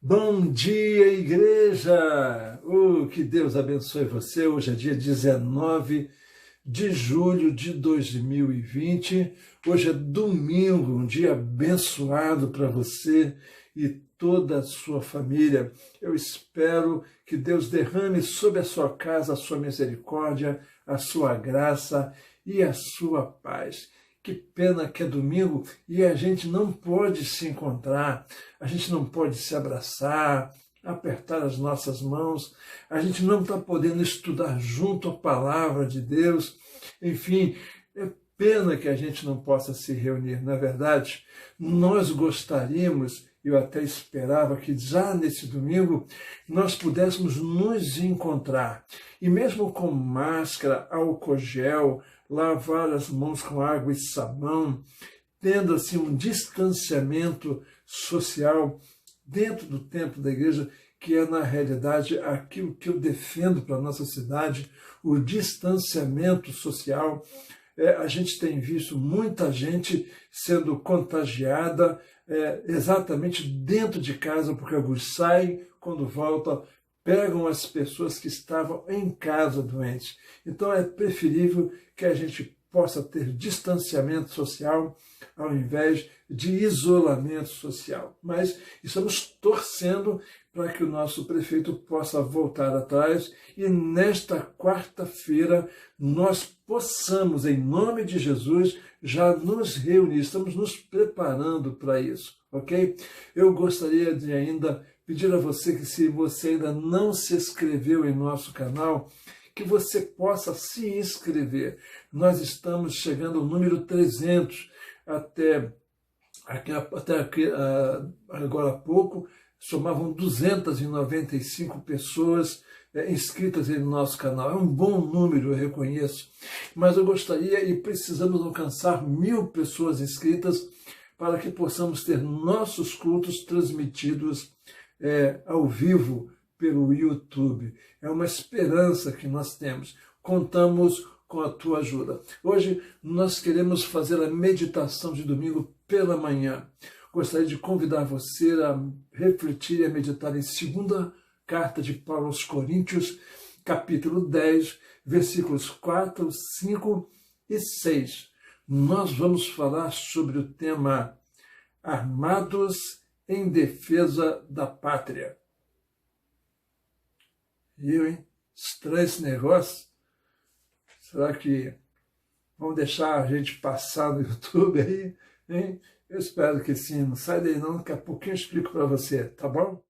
Bom dia, igreja! Que Deus abençoe você. Hoje é dia 19 de julho de 2020. Hoje é domingo, um dia abençoado para você e toda a sua família. Eu espero que Deus derrame sobre a sua casa a sua misericórdia, a sua graça e a sua paz. Que pena que é domingo e a gente não pode se encontrar, a gente não pode se abraçar, apertar as nossas mãos, a gente não está podendo estudar junto a palavra de Deus. Enfim, é pena que a gente não possa se reunir. Na verdade, nós gostaríamos, eu até esperava que já nesse domingo nós pudéssemos nos encontrar. E mesmo com máscara, álcool gel, lavar as mãos com água e sabão, tendo assim um distanciamento social dentro do templo da igreja, que é na realidade aquilo que eu defendo para a nossa cidade, o distanciamento social. A gente tem visto muita gente sendo contagiada exatamente dentro de casa, porque alguns saem, quando voltam, pegam as pessoas que estavam em casa doentes. Então é preferível que a gente possa ter distanciamento social ao invés de isolamento social. Mas estamos torcendo para que o nosso prefeito possa voltar atrás e nesta quarta-feira nós possamos, em nome de Jesus, já nos reunir. Estamos nos preparando para isso, ok? Eu gostaria de ainda pedir a você que, se você ainda não se inscreveu em nosso canal, que você possa se inscrever. Nós estamos chegando ao número 300. Até agora há pouco, somavam 295 pessoas inscritas em nosso canal. É um bom número, eu reconheço. Mas eu gostaria e precisamos alcançar 1000 pessoas inscritas para que possamos ter nossos cultos transmitidos ao vivo pelo YouTube. É uma esperança que nós temos. Contamos com a tua ajuda. Hoje nós queremos fazer a meditação de domingo pela manhã. Gostaria de convidar você a refletir e a meditar em 2ª carta de Paulo aos Coríntios, capítulo 10, versículos 4, 5 e 6. Nós vamos falar sobre o tema Armados em defesa da pátria. Estranho esse negócio. Será que vão deixar a gente passar no YouTube aí? Hein? Eu espero que sim. Não sai daí não, daqui a pouquinho eu explico para você, tá bom?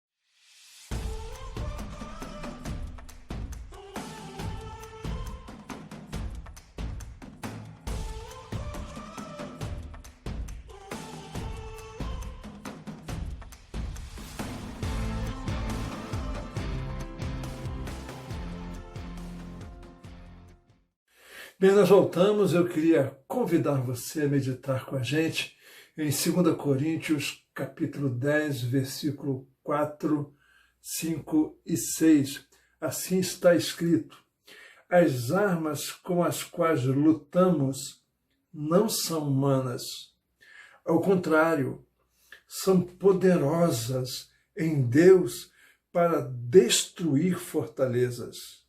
Bem, nós voltamos. Eu queria convidar você a meditar com a gente em 2 Coríntios, capítulo 10, versículo 4, 5 e 6. Assim está escrito: as armas com as quais lutamos não são humanas. Ao contrário, são poderosas em Deus para destruir fortalezas.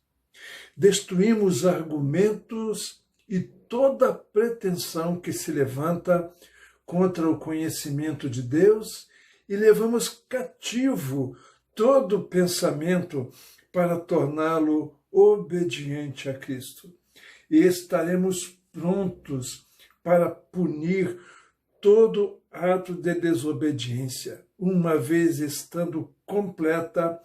Destruímos argumentos e toda pretensão que se levanta contra o conhecimento de Deus e levamos cativo todo pensamento para torná-lo obediente a Cristo. E estaremos prontos para punir todo ato de desobediência, uma vez estando completa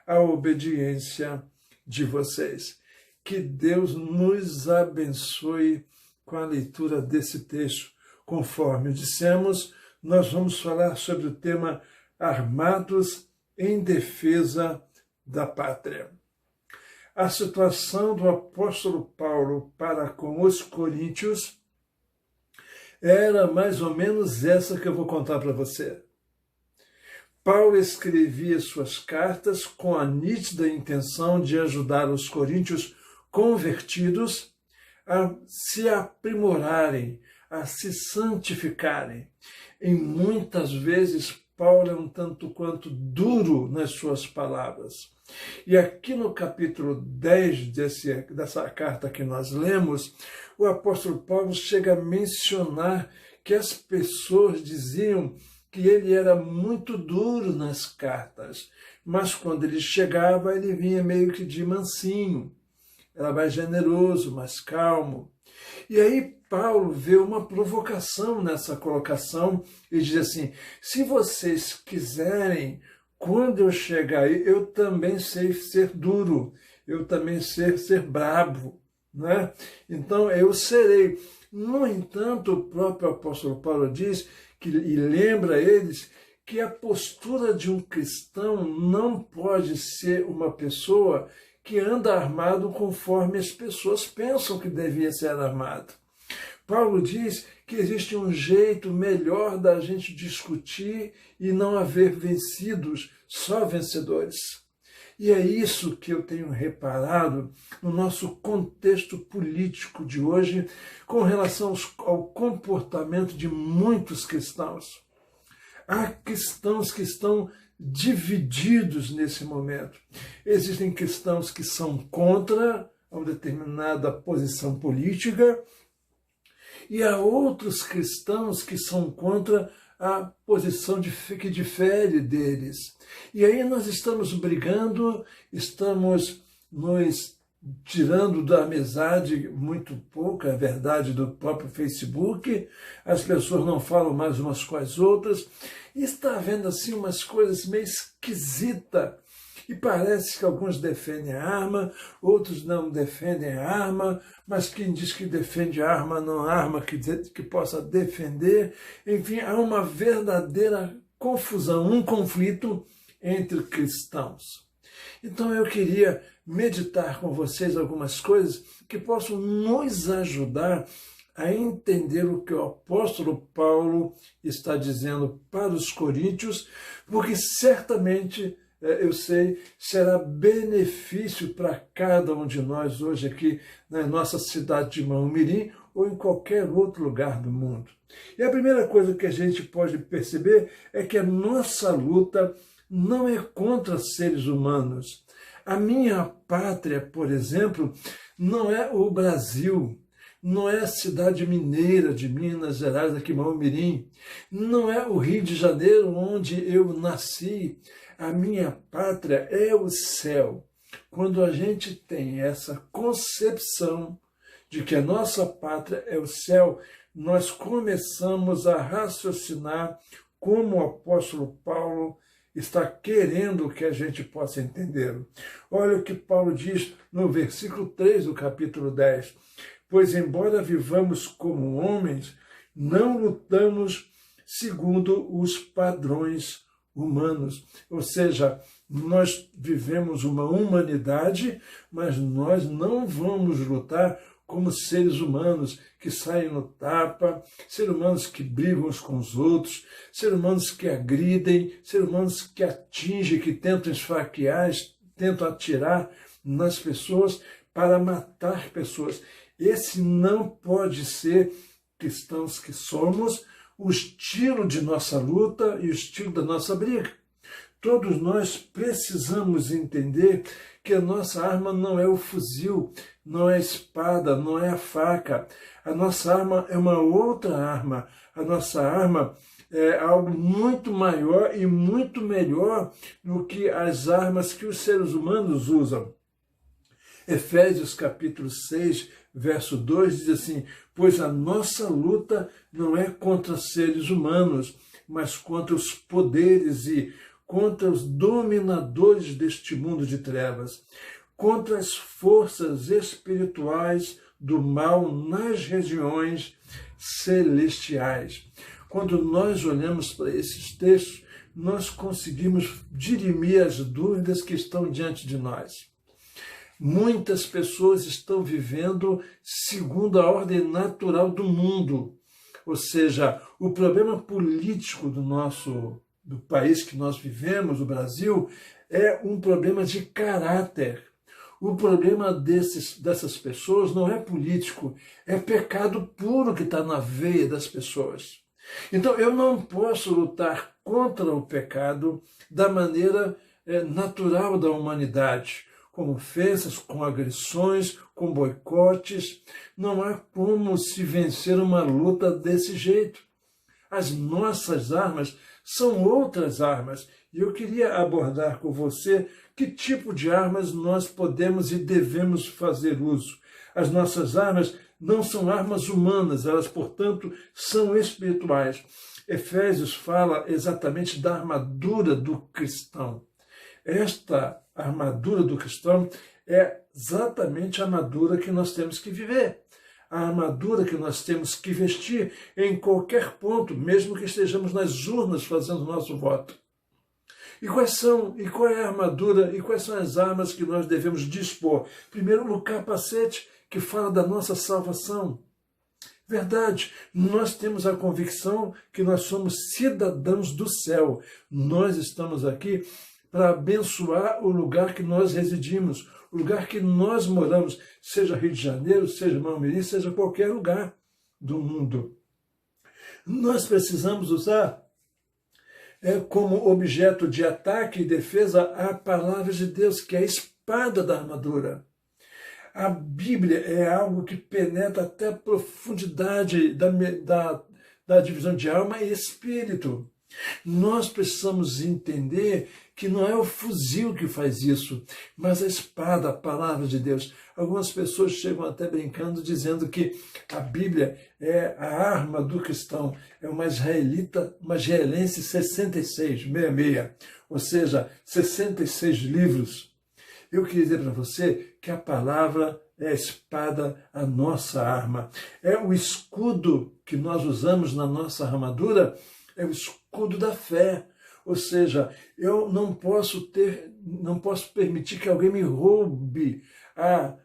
a obediência de vocês. Que Deus nos abençoe com a leitura desse texto. Conforme dissemos, nós vamos falar sobre o tema Armados em defesa da pátria. A situação do apóstolo Paulo para com os coríntios era mais ou menos essa que eu vou contar para você. Paulo escrevia suas cartas com a nítida intenção de ajudar os coríntios convertidos a se aprimorarem, a se santificarem. E muitas vezes Paulo é um tanto quanto duro nas suas palavras. E aqui no capítulo 10 dessa carta que nós lemos, o apóstolo Paulo chega a mencionar que as pessoas diziam que ele era muito duro nas cartas, mas quando ele chegava, ele vinha meio que de mansinho, era mais generoso, mais calmo. E aí Paulo vê uma provocação nessa colocação e diz assim: se vocês quiserem, quando eu chegar aí, eu também sei ser duro, eu também sei ser brabo, né? Então eu serei. No entanto, o próprio apóstolo Paulo diz e lembra eles que a postura de um cristão não pode ser uma pessoa que anda armado conforme as pessoas pensam que devia ser armado. Paulo diz que existe um jeito melhor da gente discutir e não haver vencidos, só vencedores. E é isso que eu tenho reparado no nosso contexto político de hoje com relação ao comportamento de muitos cristãos. Há cristãos que estão divididos nesse momento. Existem cristãos que são contra uma determinada posição política e há outros cristãos que são contra a posição que difere deles. E aí nós estamos brigando, estamos nos tirando da amizade muito pouco, é verdade, do próprio Facebook, as pessoas não falam mais umas com as outras, e está havendo assim umas coisas meio esquisitas. E parece que alguns defendem a arma, outros não defendem a arma, mas quem diz que defende a arma não há arma que possa defender. Enfim, há uma verdadeira confusão, um conflito entre cristãos. Então eu queria meditar com vocês algumas coisas que possam nos ajudar a entender o que o apóstolo Paulo está dizendo para os coríntios, porque certamente, eu sei, será benefício para cada um de nós hoje aqui na nossa cidade de Maumirim ou em qualquer outro lugar do mundo. E a primeira coisa que a gente pode perceber é que a nossa luta não é contra seres humanos. A minha pátria, por exemplo, não é o Brasil, não é a cidade mineira de Minas Gerais, aqui em Maumirim, não é o Rio de Janeiro, onde eu nasci. A minha pátria é o céu. Quando a gente tem essa concepção de que a nossa pátria é o céu, nós começamos a raciocinar como o apóstolo Paulo está querendo que a gente possa entender. Olha o que Paulo diz no versículo 3 do capítulo 10. Pois embora vivamos como homens, não lutamos segundo os padrões humanos. Ou seja, nós vivemos uma humanidade, mas nós não vamos lutar como seres humanos que saem no tapa, seres humanos que brigam uns com os outros, seres humanos que agridem, seres humanos que atingem, que tentam esfaquear, tentam atirar nas pessoas para matar pessoas. Esse não pode ser, cristãos que somos, o estilo de nossa luta e o estilo da nossa briga. Todos nós precisamos entender que a nossa arma não é o fuzil, não é a espada, não é a faca. A nossa arma é uma outra arma. A nossa arma é algo muito maior e muito melhor do que as armas que os seres humanos usam. Efésios capítulo 6, verso 2 diz assim: pois a nossa luta não é contra seres humanos, mas contra os poderes e contra os dominadores deste mundo de trevas, contra as forças espirituais do mal nas regiões celestiais. Quando nós olhamos para esses textos, nós conseguimos dirimir as dúvidas que estão diante de nós. Muitas pessoas estão vivendo segundo a ordem natural do mundo, ou seja, o problema político do país que nós vivemos, o Brasil, é um problema de caráter. O problema dessas pessoas não é político, é pecado puro que está na veia das pessoas. Então eu não posso lutar contra o pecado da maneira natural da humanidade, com ofensas, com agressões, com boicotes. Não há como se vencer uma luta desse jeito. As nossas armas são outras armas. E eu queria abordar com você que tipo de armas nós podemos e devemos fazer uso. As nossas armas não são armas humanas, elas, portanto, são espirituais. Efésios fala exatamente da armadura do cristão. Esta armadura do cristão é exatamente a armadura que nós temos que viver. A armadura que nós temos que vestir em qualquer ponto, mesmo que estejamos nas urnas fazendo nosso voto. E qual é a armadura e quais são as armas que nós devemos dispor? Primeiro, o capacete, que fala da nossa salvação. Verdade, nós temos a convicção que nós somos cidadãos do céu. Nós estamos aqui para abençoar o lugar que nós residimos, o lugar que nós moramos, seja Rio de Janeiro, seja Maumiri, seja qualquer lugar do mundo. Nós precisamos usar como objeto de ataque e defesa a palavra de Deus, que é a espada da armadura. A Bíblia é algo que penetra até a profundidade da divisão de alma e espírito. Nós precisamos entender que não é o fuzil que faz isso, mas a espada, a palavra de Deus. Algumas pessoas chegam até brincando, dizendo que a Bíblia é a arma do cristão, é uma israelense 66, ou seja, 66 livros. Eu queria dizer para você que a palavra é a espada, a nossa arma. É o escudo que nós usamos na nossa armadura, é o escudo da fé. Ou seja, eu não posso permitir que alguém me roube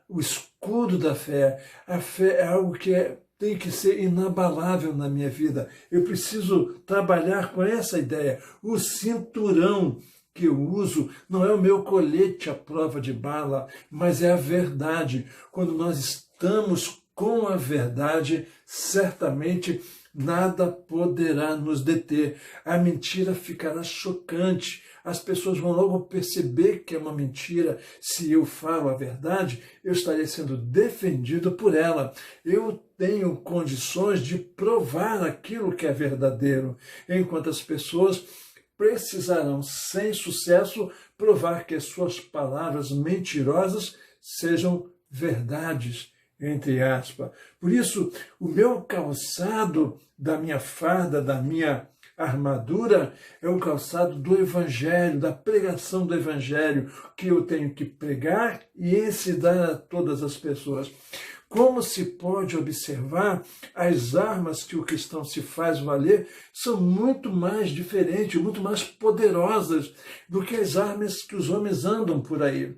o escudo da fé. A fé é algo que tem que ser inabalável na minha vida. Eu preciso trabalhar com essa ideia. O cinturão que eu uso não é o meu colete à prova de bala, mas é a verdade. Quando nós estamos com a verdade, certamente nada poderá nos deter. A mentira ficará chocante. As pessoas vão logo perceber que é uma mentira. Se eu falo a verdade, eu estarei sendo defendido por ela. Eu tenho condições de provar aquilo que é verdadeiro, enquanto as pessoas precisarão, sem sucesso, provar que as suas palavras mentirosas sejam verdades, entre aspas. Por isso, o meu calçado da minha farda, da minha armadura, é o calçado do Evangelho, da pregação do Evangelho, que eu tenho que pregar e ensinar a todas as pessoas. Como se pode observar, as armas que o cristão se faz valer são muito mais diferentes, muito mais poderosas do que as armas que os homens andam por aí.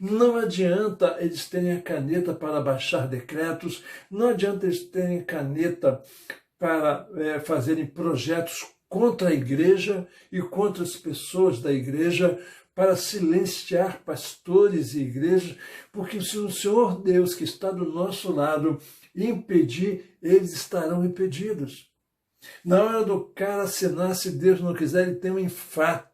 Não adianta eles terem a caneta para baixar decretos, não adianta eles terem caneta para fazerem projetos contra a igreja e contra as pessoas da igreja, para silenciar pastores e igrejas, porque se o Senhor Deus, que está do nosso lado, impedir, eles estarão impedidos. Na hora do cara assinar, se Deus não quiser, ele tem um infarto.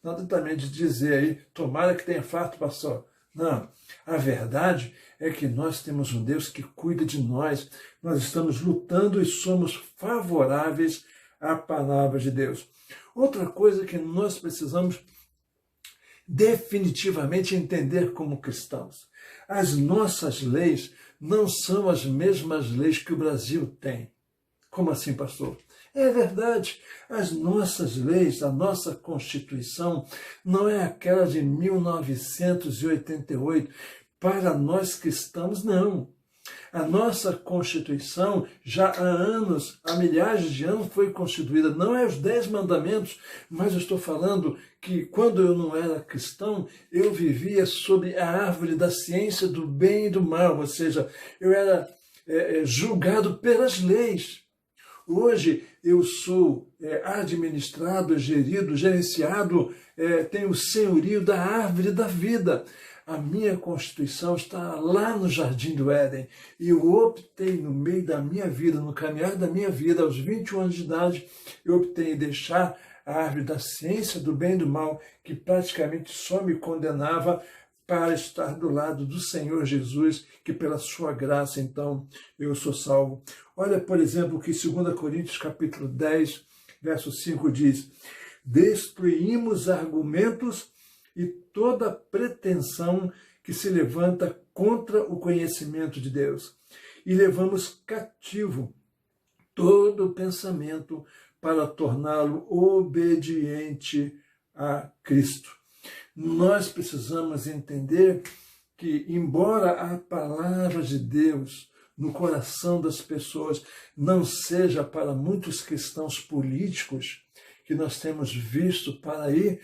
Nada também de dizer aí, tomara que tenha infarto, pastor. Não, a verdade é que nós temos um Deus que cuida de nós. Nós estamos lutando e somos favoráveis à palavra de Deus. Outra coisa que nós precisamos definitivamente entender como cristãos. As nossas leis não são as mesmas leis que o Brasil tem. Como assim, pastor? É verdade, as nossas leis, a nossa Constituição não é aquela de 1988. Para nós cristãos, não. A nossa Constituição, já há anos, há milhares de anos, foi constituída. Não é os 10 mandamentos, mas eu estou falando que quando eu não era cristão, eu vivia sob a árvore da ciência do bem e do mal, ou seja, eu era julgado pelas leis. Hoje eu sou administrado, gerido, gerenciado, tenho o senhorio da árvore da vida. A minha constituição está lá no Jardim do Éden. E eu optei no meio da minha vida, no caminhar da minha vida, aos 21 anos de idade, eu optei em deixar a árvore da ciência do bem e do mal, que praticamente só me condenava, para estar do lado do Senhor Jesus, que pela sua graça, então, eu sou salvo. Olha, por exemplo, o que 2 Coríntios capítulo 10, verso 5 diz: destruímos argumentos e toda pretensão que se levanta contra o conhecimento de Deus, e levamos cativo todo pensamento para torná-lo obediente a Cristo. Nós precisamos entender que, embora a palavra de Deus no coração das pessoas não seja para muitos cristãos políticos, que nós temos visto por aí,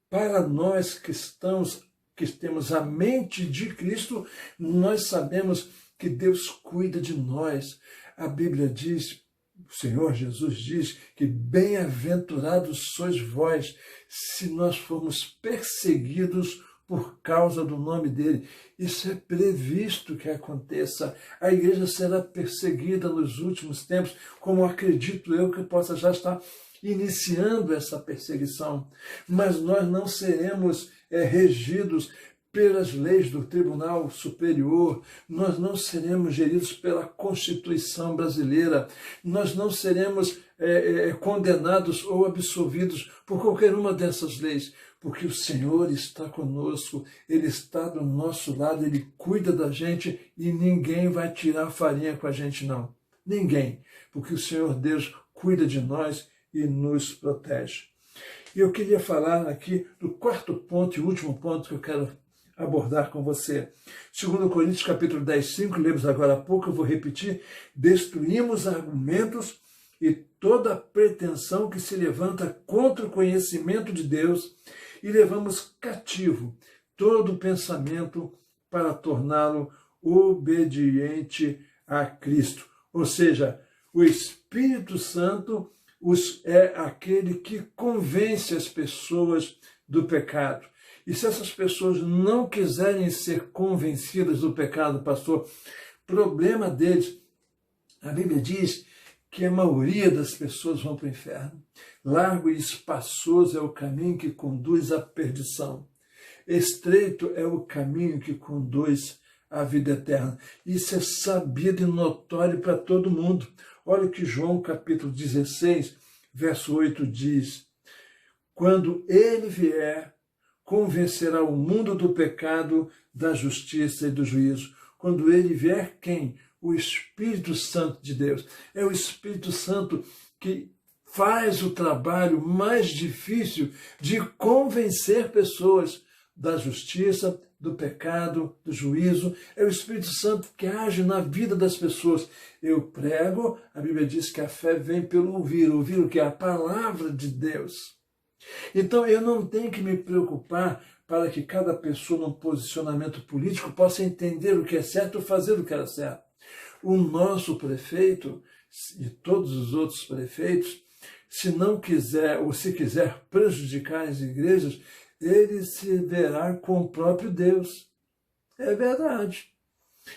para nós cristãos que temos a mente de Cristo, nós sabemos que Deus cuida de nós. A Bíblia diz, o Senhor Jesus diz que bem-aventurados sois vós se nós formos perseguidos por causa do nome dele. Isso é previsto que aconteça. A igreja será perseguida nos últimos tempos, como acredito eu que possa já estar iniciando essa perseguição. Mas nós não seremos regidos pelas leis do Tribunal Superior, nós não seremos geridos pela Constituição brasileira, nós não seremos condenados ou absolvidos por qualquer uma dessas leis, porque o Senhor está conosco, Ele está do nosso lado, Ele cuida da gente e ninguém vai tirar farinha com a gente, não. Ninguém, porque o Senhor Deus cuida de nós e nos protege. E eu queria falar aqui do quarto ponto e último ponto que eu quero abordar com você. 2 Coríntios capítulo 10, 5, lemos agora há pouco, eu vou repetir: destruímos argumentos e toda pretensão que se levanta contra o conhecimento de Deus e levamos cativo todo pensamento para torná-lo obediente a Cristo. Ou seja, o Espírito Santo é aquele que convence as pessoas do pecado. E se essas pessoas não quiserem ser convencidas do pecado, pastor, problema deles. A Bíblia diz que a maioria das pessoas vão para o inferno. Largo e espaçoso é o caminho que conduz à perdição. Estreito é o caminho que conduz à vida eterna. Isso é sabido e notório para todo mundo. Olha o que João capítulo 16, verso 8 diz: quando ele vier, convencerá o mundo do pecado, da justiça e do juízo. Quando ele vier, quem? O Espírito Santo de Deus. É o Espírito Santo que faz o trabalho mais difícil de convencer pessoas da justiça, do pecado, do juízo. É o Espírito Santo que age na vida das pessoas. Eu prego, a Bíblia diz que a fé vem pelo ouvir. Ouvir o que? A palavra de Deus. Então eu não tenho que me preocupar para que cada pessoa num posicionamento político possa entender o que é certo ou fazer o que é certo. O nosso prefeito e todos os outros prefeitos, se não quiser ou se quiser prejudicar as igrejas, ele se verá com o próprio Deus. É verdade.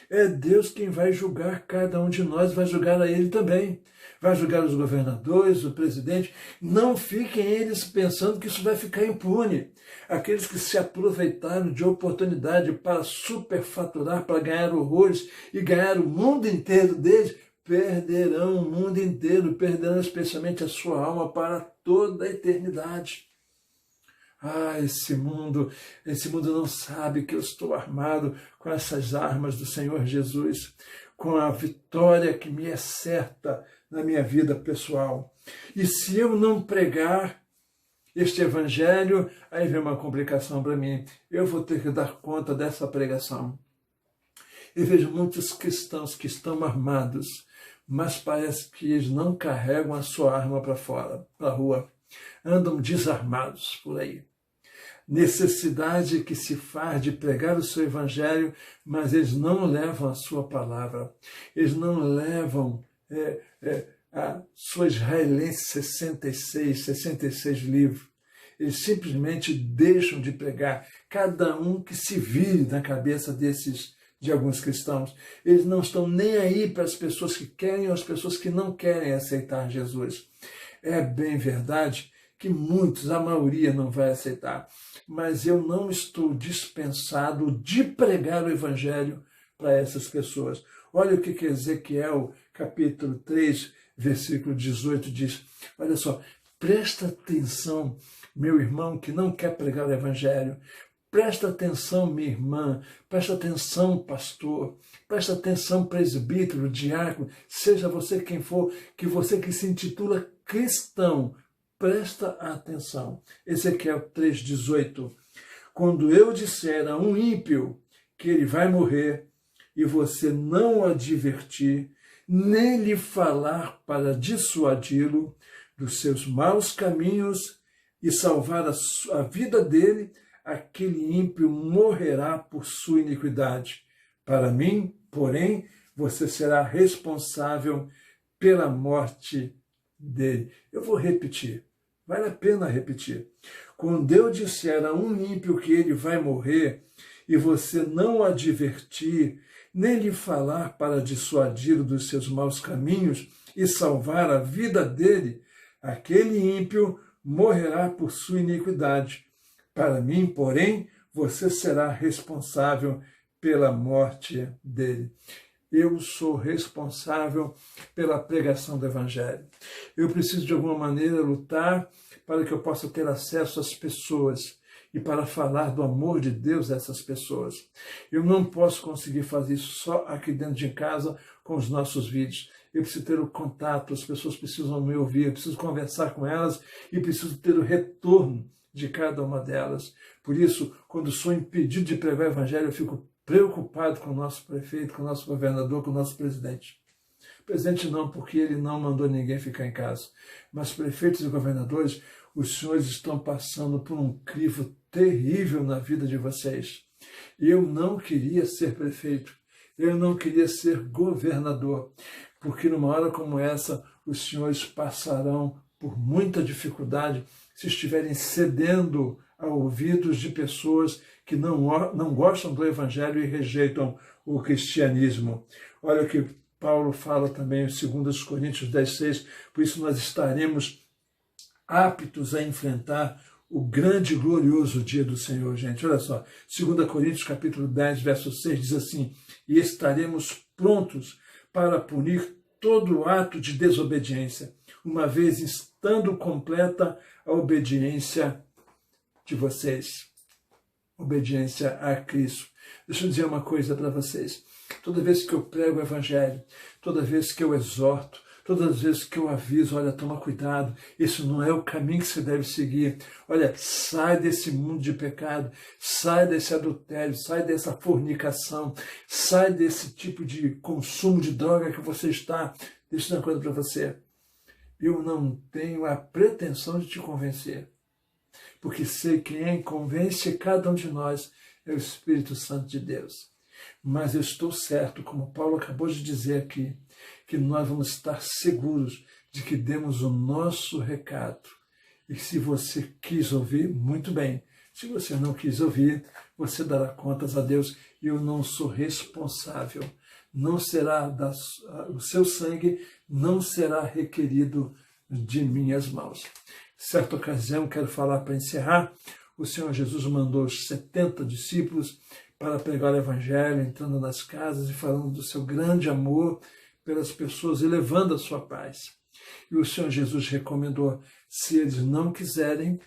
É Deus quem vai julgar cada um de nós, vai julgar a ele também. Vai julgar os governadores, o presidente. Não fiquem eles pensando que isso vai ficar impune. Aqueles que se aproveitaram de oportunidade para superfaturar, para ganhar horrores e ganhar o mundo inteiro deles, perderão o mundo inteiro, perderão especialmente a sua alma para toda a eternidade. Ah, esse mundo não sabe que eu estou armado com essas armas do Senhor Jesus, com a vitória que me é certa na minha vida pessoal. E se eu não pregar este evangelho, aí vem uma complicação para mim. Eu vou ter que dar conta dessa pregação. Eu vejo muitos cristãos que estão armados, mas parece que eles não carregam a sua arma para fora, para a rua. Andam desarmados por aí. Necessidade que se faz de pregar o seu evangelho, mas eles não levam a sua palavra. Eles não levam a sua israelense 66 livros. Eles simplesmente deixam de pregar. Cada um que se vire na cabeça de alguns cristãos. Eles não estão nem aí para as pessoas que querem ou as pessoas que não querem aceitar Jesus. É bem verdade que muitos, a maioria, não vai aceitar. Mas eu não estou dispensado de pregar o evangelho para essas pessoas. Olha o que Ezequiel, capítulo 3, versículo 18 diz. Olha só, presta atenção, meu irmão que não quer pregar o evangelho. Presta atenção, minha irmã. Presta atenção, pastor. Presta atenção, presbítero, diácono. Seja você quem for, que você que se intitula cristão. Presta atenção. Ezequiel 3,18. Quando eu disser a um ímpio que ele vai morrer, e você não o advertir, nem lhe falar para dissuadi-lo dos seus maus caminhos e salvar a vida dele, aquele ímpio morrerá por sua iniquidade. Para mim, porém, você será responsável pela morte dele. Eu vou repetir, vale a pena repetir. Quando eu disser a um ímpio que ele vai morrer, e você não o advertir, nem lhe falar para dissuadi-lo dos seus maus caminhos e salvar a vida dele, aquele ímpio morrerá por sua iniquidade. Para mim, porém, você será responsável pela morte dele. Eu sou responsável pela pregação do evangelho. Eu preciso, de alguma maneira, lutar para que eu possa ter acesso às pessoas e para falar do amor de Deus a essas pessoas. Eu não posso conseguir fazer isso só aqui dentro de casa com os nossos vídeos. Eu preciso ter o contato, as pessoas precisam me ouvir, eu preciso conversar com elas e preciso ter o retorno de cada uma delas. Por isso, quando sou impedido de pregar o evangelho, eu fico preocupado com o nosso prefeito, com o nosso governador, com o nosso presidente. Presidente não, porque ele não mandou ninguém ficar em casa. Mas prefeitos e governadores, os senhores estão passando por um crivo terrível na vida de vocês. Eu não queria ser prefeito, eu não queria ser governador, porque numa hora como essa, os senhores passarão por muita dificuldade se estiverem cedendo a ouvidos de pessoas que não gostam do evangelho e rejeitam o cristianismo. Olha o que Paulo fala também em 2 Coríntios 10,6, por isso nós estaremos aptos a enfrentar o grande e glorioso dia do Senhor, gente. Olha só, 2 Coríntios capítulo 10, verso 6 diz assim, e estaremos prontos para punir todo ato de desobediência, uma vez estando completa a obediência de vocês. Obediência a Cristo. Deixa eu dizer uma coisa para vocês. Toda vez que eu prego o evangelho, toda vez que eu exorto, todas as vezes que eu aviso, olha, toma cuidado, isso não é o caminho que você deve seguir. Olha, sai desse mundo de pecado, sai desse adultério, sai dessa fornicação, sai desse tipo de consumo de droga que você está. Deixa eu dizer uma coisa para você. Eu não tenho a pretensão de te convencer, porque sei que quem convence cada um de nós é o Espírito Santo de Deus. Mas eu estou certo, como Paulo acabou de dizer aqui, que nós vamos estar seguros de que demos o nosso recado. E se você quis ouvir, muito bem. Se você não quis ouvir, você dará contas a Deus. E eu não sou responsável. Não será o seu sangue não será requerido de minhas mãos. Certa ocasião, quero falar para encerrar, o Senhor Jesus mandou os 70 discípulos para pregar o evangelho, entrando nas casas e falando do seu grande amor pelas pessoas e levando a sua paz. E o Senhor Jesus recomendou, se eles não quiserem,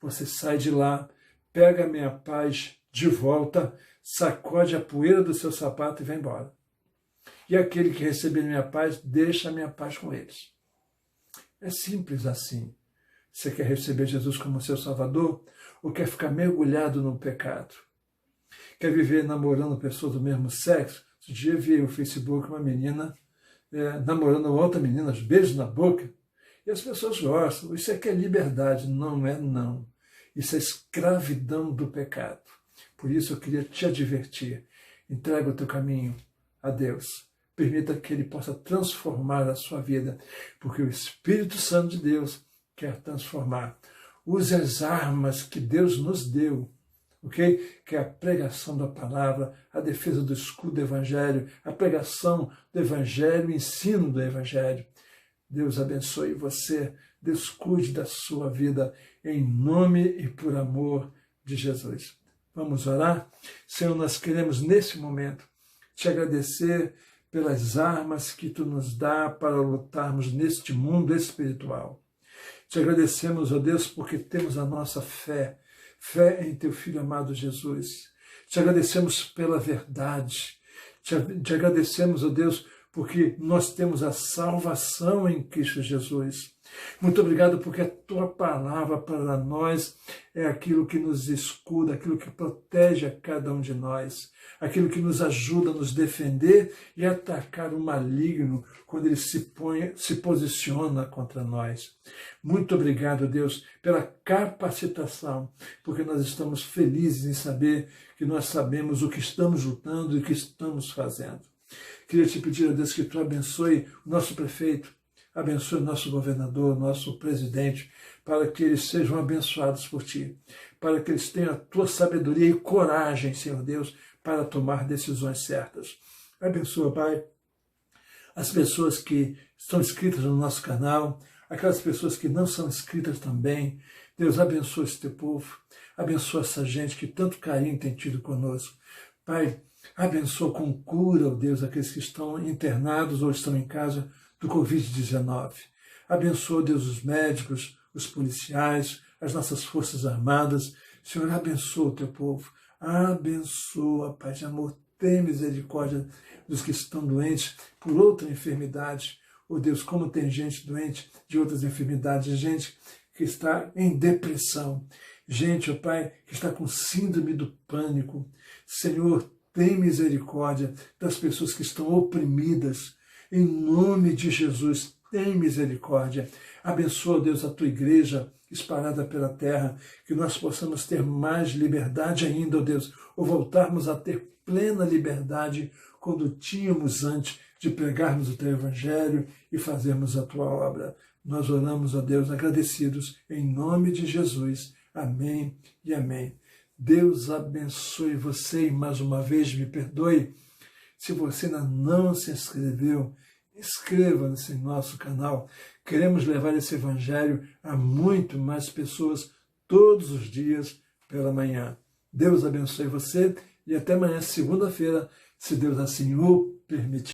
você sai de lá, pega a minha paz de volta, sacode a poeira do seu sapato e vai embora. E aquele que receber minha paz, deixa a minha paz com eles. É simples assim. Você quer receber Jesus como seu Salvador ou quer ficar mergulhado no pecado? Quer viver namorando pessoas do mesmo sexo? Outro dia vi no Facebook uma menina namorando outra menina, os beijos na boca, e as pessoas gostam. Isso aqui é liberdade, não é não. Isso é escravidão do pecado. Por isso eu queria te advertir. Entrega o teu caminho a Deus. Permita que Ele possa transformar a sua vida, porque o Espírito Santo de Deus quer transformar use as armas que Deus nos deu, ok? Que é a pregação da palavra, a defesa do escudo do Evangelho, a pregação do Evangelho, o ensino do Evangelho. Deus abençoe você, Deus cuide da sua vida, em nome e por amor de Jesus. Vamos orar? Senhor, nós queremos nesse momento te agradecer pelas armas que tu nos dá para lutarmos neste mundo espiritual. Te agradecemos, ó Deus, porque temos a nossa fé em teu Filho amado Jesus. Te agradecemos pela verdade. Te agradecemos, ó Deus, porque nós temos a salvação em Cristo Jesus. Muito obrigado porque a tua palavra para nós é aquilo que nos escuda, aquilo que protege a cada um de nós, aquilo que nos ajuda a nos defender e atacar o maligno quando ele se posiciona contra nós. Muito obrigado, Deus, pela capacitação, porque nós estamos felizes em saber que nós sabemos o que estamos lutando e o que estamos fazendo. Queria te pedir, a Deus, que tu abençoe o nosso prefeito, abençoe o nosso governador, nosso presidente, para que eles sejam abençoados por ti, para que eles tenham a tua sabedoria e coragem, Senhor Deus, para tomar decisões certas. Abençoa, Pai, as pessoas que estão inscritas no nosso canal, aquelas pessoas que não são inscritas também. Deus, abençoa esse teu povo, abençoa essa gente que tanto carinho tem tido conosco. Pai, abençoa com cura, ó Deus, aqueles que estão internados ou estão em casa do Covid-19. Abençoa, Deus, os médicos, os policiais, as nossas forças armadas. Senhor, abençoa o teu povo. Abençoa, Pai de amor. Tem misericórdia dos que estão doentes por outra enfermidade. Oh Deus, como tem gente doente de outras enfermidades, gente que está em depressão, gente, ó Pai, que está com síndrome do pânico. Senhor, tem misericórdia das pessoas que estão oprimidas. Em nome de Jesus, tem misericórdia. Abençoa, Deus, a tua igreja espalhada pela terra, que nós possamos ter mais liberdade ainda, ó Deus, ou voltarmos a ter plena liberdade quando tínhamos antes de pregarmos o teu evangelho e fazermos a tua obra. Nós oramos, ó Deus, agradecidos, em nome de Jesus. Amém e amém. Deus abençoe você e mais uma vez me perdoe. Se você ainda não se inscreveu, inscreva-se em nosso canal. Queremos levar esse evangelho a muito mais pessoas todos os dias pela manhã. Deus abençoe você e até amanhã, segunda-feira, se Deus assim o permitir.